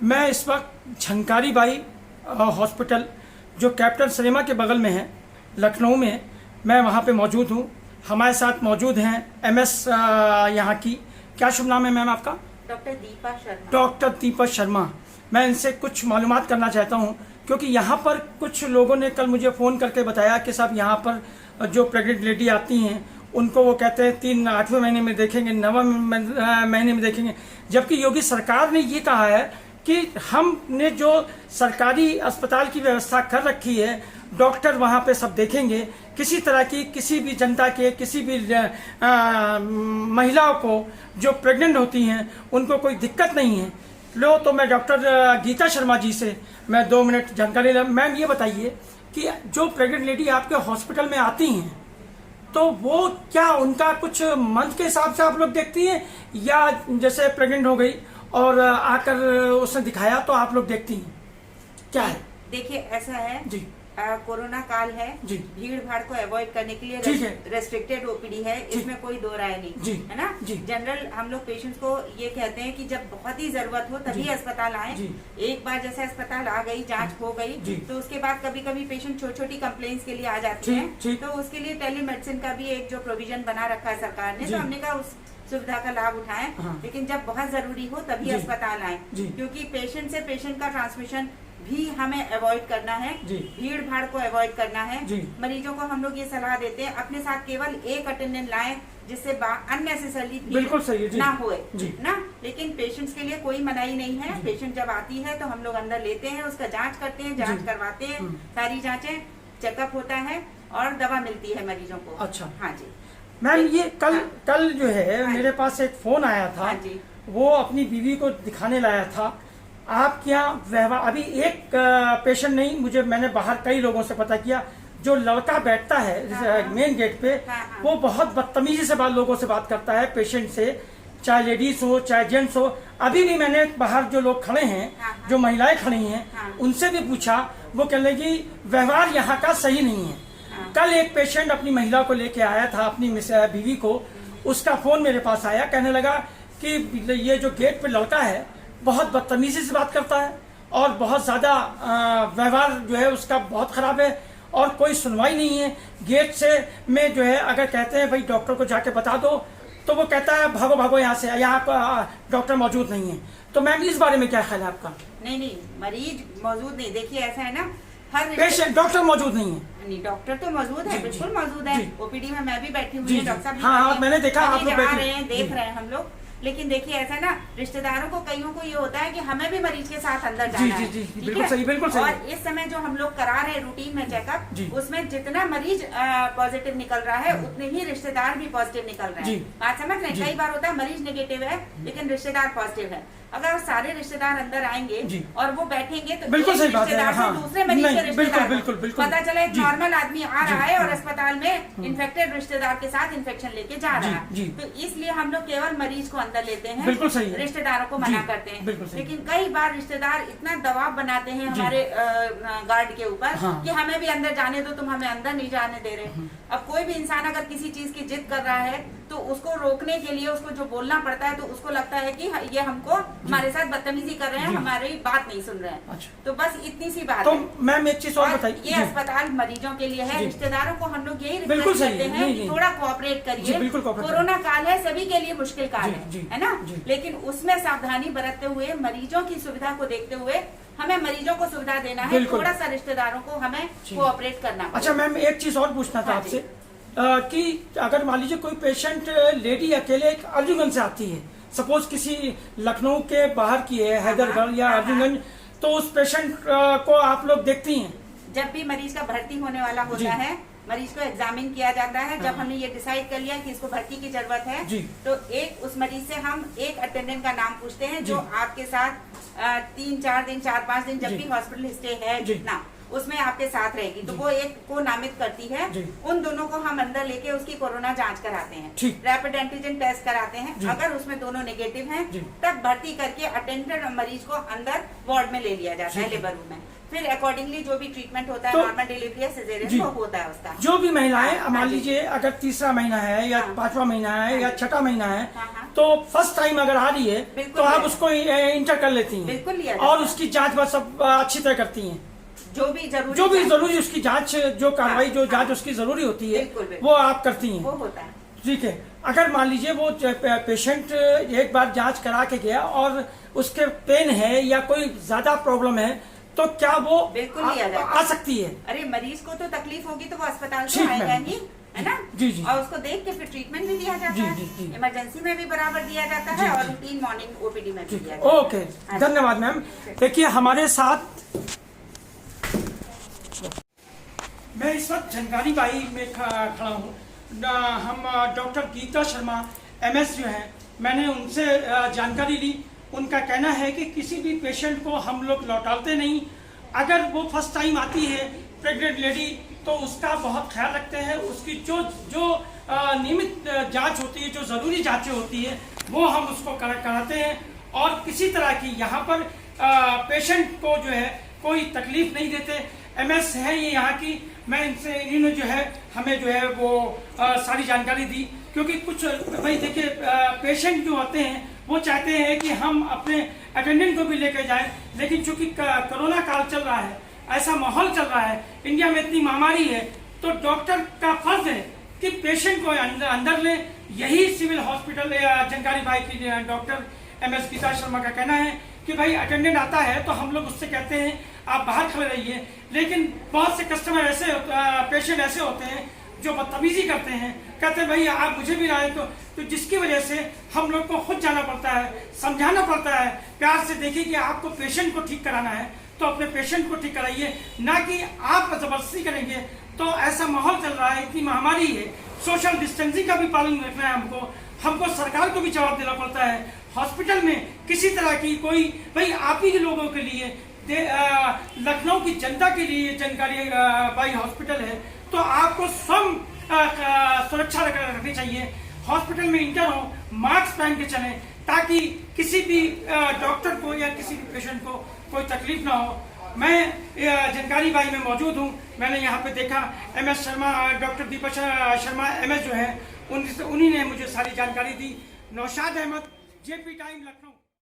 मैं इस वक्त झंकारी बाई हॉस्पिटल जो कैप्टन सिनेमा के बगल में है लखनऊ में, मैं वहाँ पे मौजूद हूँ। हमारे साथ मौजूद हैं एमएस यहाँ की, क्या शुभ नाम है मैम आपका? डॉक्टर दीपा शर्मा। डॉक्टर दीपा शर्मा। मैं इनसे कुछ मालूमात करना चाहता हूँ क्योंकि यहाँ पर कुछ लोगों ने कल मुझे फ़ोन करके बताया कि साहब यहाँ पर जो प्रेग्नेंट लेडी आती हैं उनको वो कहते हैं 8वें महीने में देखेंगे, 9वें महीने में देखेंगे, जबकि योगी सरकार ने ये कहा है कि हमने जो सरकारी अस्पताल की व्यवस्था कर रखी है, डॉक्टर वहाँ पे सब देखेंगे, किसी तरह की किसी भी जनता के किसी भी महिलाओं को जो प्रेग्नेंट होती हैं उनको कोई दिक्कत नहीं है। लो तो मैं डॉक्टर गीता शर्मा जी से मैं 2 मिनट जानकारी ले। मैम ये बताइए कि जो प्रेग्नेंट लेडी आपके हॉस्पिटल में आती हैं तो वो क्या उनका कुछ मंथ के हिसाब से आप लोग देखती हैं या जैसे प्रेग्नेंट हो गई और आकर उसने दिखाया तो आप लोग देखती हैं, क्या है? देखिए ऐसा है जी, कोरोना काल है जी, भीड़ भाड़ को अवॉइड करने के लिए ठीक है, रेस्ट्रिक्टेड ओपीडी है, इसमें कोई दो राय नहीं जी, है ना जी। जनरल हम लोग पेशेंट्स को ये कहते हैं कि जब बहुत ही जरूरत हो तभी अस्पताल आए। एक बार जैसे अस्पताल आ गई, जांच हो गई, तो उसके बाद कभी कभी पेशेंट छोटी छोटी कंप्लेंट्स के लिए आ जाते हैं, तो उसके लिए टेलीमेडिसिन का भी एक जो प्रोविजन बना रखा है सरकार ने, तो हमने कहा उस सुविधा का लाभ उठाएं। लेकिन जब बहुत जरूरी हो तभी अस्पताल आए, क्योंकि पेशेंट से पेशेंट का ट्रांसमिशन भी हमें अवॉइड करना है, भीड़ भाड़ को अवॉइड करना है। मरीजों को हम लोग ये सलाह देते हैं अपने साथ केवल एक अटेंडेंट लाएं जिससे अननेसेसरली बिल्कुल सही है ना होए ना। लेकिन पेशेंट्स के लिए कोई मनाही नहीं है। पेशेंट जब आती है तो हम लोग अंदर लेते हैं, उसका जांच करते हैं, जांच करवाते हैं, सारी जांचें, चेकअप होता है और दवा मिलती है मरीजों को। अच्छा, हाँ जी मैम ये कल जो है मेरे पास एक फोन आया था, वो अपनी बीवी को दिखाने लाया था। आपके यहाँ व्यवहार अभी एक पेशेंट नहीं, मैंने बाहर कई लोगों से पता किया, जो लड़का बैठता है मेन गेट पे वो बहुत बदतमीजी से लोगों से बात करता है, पेशेंट से, चाहे लेडीज हो चाहे जेंट्स हो। अभी भी मैंने बाहर जो लोग खड़े हैं, जो महिलाएं खड़ी हैं, उनसे भी पूछा, वो कह रहे कि व्यवहार यहाँ का सही नहीं है। कल एक पेशेंट अपनी महिला को लेके आया था, अपनी बीवी को, उसका फोन मेरे पास आया, कहने लगा कि ये जो गेट पे लड़का है बहुत बदतमीजी से बात करता है और बहुत ज्यादा व्यवहार जो है उसका बहुत खराब है और कोई सुनवाई नहीं है। गेट से में जो है अगर कहते हैं भाई डॉक्टर को जाके बता दो तो वो कहता है भागो भागो यहाँ से, यहाँ डॉक्टर मौजूद नहीं है। तो मैम इस बारे में क्या ख्याल है आपका? नहीं, मरीज मौजूद नहीं। देखिए ऐसा है ना, हर पेशेंट डॉक्टर मौजूद नहीं है। नहीं, डॉक्टर तो मौजूद है, बिल्कुल मौजूद है। ओपीडी में मैं भी बैठी हुई हूँ, डॉक्टर साहब हाँ, मैंने देखा आप लोग बैठे रहे हैं, देख रहे हैं हम लोग। लेकिन देखिए ऐसा ना, रिश्तेदारों को कईयों को ये होता है कि हमें भी मरीज के साथ अंदर जाना है। बिल्कुल सही, बिल्कुल सही। और इस समय जो हम लोग करा रहे हैं रूटीन में चेकअप, उसमें जितना मरीज पॉजिटिव निकल रहा है उतने ही रिश्तेदार भी पॉजिटिव निकल रहे हैं। बात समझ रहे हैं? कई बार होता है मरीज नेगेटिव है लेकिन रिश्तेदार पॉजिटिव है। अगर सारे रिश्तेदार अंदर आएंगे और वो बैठेंगे तो बिल्कुल सही बात है, हाँ। दूसरे मरीज के रिश्तेदार बिल्कुल पता चला एक नॉर्मल आदमी आ रहा है और अस्पताल में इन्फेक्टेड रिश्तेदार के साथ इन्फेक्शन लेके जा रहा है। तो इसलिए हम लोग केवल मरीज को अंदर लेते हैं, रिश्तेदारों को मना करते हैं। लेकिन कई बार रिश्तेदार इतना दबाव बनाते हैं हमारे गार्ड के ऊपर कि हमें भी अंदर जाने दो, तुम हमें अंदर नहीं जाने दे रहे। अब कोई भी इंसान अगर किसी चीज की जिद कर रहा है तो उसको रोकने के लिए उसको जो बोलना पड़ता है, तो उसको लगता है कि ये हमको हमारे साथ बदतमीजी कर रहे हैं, हमारी बात नहीं सुन रहे हैं। अच्छा। तो बस इतनी सी बात तो है। मैम एक चीज और बताइए, ये अस्पताल मरीजों के लिए है, रिश्तेदारों को हम लोग यही रिक्वेस्ट करते हैं कि थोड़ा कोऑपरेट करिए। कोरोना काल है, सभी के लिए मुश्किल काल है ना, लेकिन उसमें सावधानी बरतते हुए, मरीजों की सुविधा को देखते हुए हमें मरीजों को सुविधा देना है, थोड़ा सा रिश्तेदारों को हमें कोऑपरेट करना। अच्छा मैम एक चीज और पूछना था आपसे कि अगर मान लीजिए कोई पेशेंट लेडी अकेले अर्जुनगंज से आती है, सपोज किसी लखनऊ के बाहर की है, हैदरगढ़ या अर्जुनगंज, तो उस पेशेंट को आप लोग देखती हैं? जब भी मरीज का भर्ती होने वाला होता है, मरीज को एग्जामिन किया जाता है। जब हमने ये डिसाइड कर लिया कि इसको भर्ती की जरूरत है, तो एक उस मरीज से हम एक अटेंडेंट का नाम पूछते हैं जो आपके साथ 3-4 दिन 4-5 दिन जब भी हॉस्पिटल स्टे है जितना, उसमें आपके साथ रहेगी, तो वो एक को नामित करती है। उन दोनों को हम अंदर लेके उसकी कोरोना जांच कराते हैं, रैपिड एंटीजन टेस्ट कराते हैं। अगर उसमें दोनों नेगेटिव हैं तब भर्ती करके अटेंडेंट मरीज को अंदर वार्ड में ले लिया जाता है, लेबर रूम में। फिर अकॉर्डिंगली जो भी ट्रीटमेंट होता है, नॉर्मल डिलीवरी या सिजेरियन वो होता है उसका। जो भी महिलाएं मान लीजिए अगर तीसरा महीना है या पांचवा महीना है या छठा महीना है, तो फर्स्ट टाइम अगर आ रही है तो आप उसको इंटर कर लेती हैं, बिल्कुल लिया और उसकी जांच बस सब अच्छी तरह करती हैं। जो भी जरूरी उसकी जांच, जो कार्रवाई, जो जांच उसकी जरूरी होती है वो आप करती हैं, वो होता है। ठीक है। अगर मान लीजिए वो पेशेंट एक बार जांच करा के गया और उसके पेन है या कोई ज्यादा प्रॉब्लम है, तो क्या वो बिल्कुल आ सकती है? अरे मरीज को तो तकलीफ होगी तो वो अस्पताल से आएगा ही, है ना? जी जी। और उसको देख के फिर ट्रीटमेंट भी दिया जाता है, इमरजेंसी में भी बराबर दिया जाता है और रूटीन मॉर्निंग ओपीडी में भी दिया जाता है। ओके, धन्यवाद मैम। देखिए हमारे साथ मैं इस वक्त झंकारी बाई में खड़ा हूँ। हम डॉक्टर गीता शर्मा MS जो हैं, मैंने उनसे जानकारी ली। उनका कहना है कि किसी भी पेशेंट को हम लोग लौटाते नहीं। अगर वो फर्स्ट टाइम आती है प्रेग्नेंट लेडी, तो उसका बहुत ख्याल रखते हैं। उसकी जो नियमित जांच होती है, जो ज़रूरी जांचें होती है, वो हम उसको कराते हैं। और किसी तरह की यहाँ पर पेशेंट को जो है कोई तकलीफ नहीं देते। MS है ये यहाँ की। मैं इन्होंने जो है हमें जो है वो सारी जानकारी दी, क्योंकि कुछ भाई देखिए पेशेंट जो आते हैं वो चाहते हैं कि हम अपने अटेंडेंट को भी लेकर जाएं, लेकिन चूंकि कोरोना काल चल रहा है, ऐसा माहौल चल रहा है, इंडिया में इतनी महामारी है, तो डॉक्टर का फर्ज है कि पेशेंट को अंदर ले। यही सिविल हॉस्पिटल झंकारी बाई की डॉक्टर MS गीता शर्मा का कहना है कि भाई अटेंडेंट आता है तो हम लोग उससे कहते हैं आप बाहर खड़े रहिए, लेकिन बहुत से कस्टमर ऐसे पेशेंट ऐसे होते हैं जो बदतमीजी करते हैं, कहते हैं भाई आप मुझे भी आए, तो जिसकी वजह से हम लोग को खुद जाना पड़ता है, समझाना पड़ता है प्यार से। देखिए कि आपको पेशेंट को ठीक कराना है तो अपने पेशेंट को ठीक कराइए, ना कि आप जबरदस्ती करेंगे। तो ऐसा माहौल चल रहा है, इतनी महामारी है, सोशल डिस्टेंसिंग का भी पालन रखना है हमको सरकार को भी जवाब देना पड़ता है। हॉस्पिटल में किसी तरह की कोई भाई आप ही के लोगों के लिए, लखनऊ की जनता के लिए झंकारी बाई हॉस्पिटल है, तो आपको स्वयं सुरक्षा रखनी चाहिए। हॉस्पिटल में इंटर हो, मास्क पहन के चलें, ताकि किसी भी डॉक्टर को या किसी भी पेशेंट को कोई तकलीफ ना हो। मैं झंकारी बाई में मौजूद हूँ। मैंने यहाँ पे देखा MS Sharma, doctor Deepak Sharma MS जो है, उन्हीं ने मुझे सारी जानकारी दी। Naushad Ahmad, JP time, Lucknow.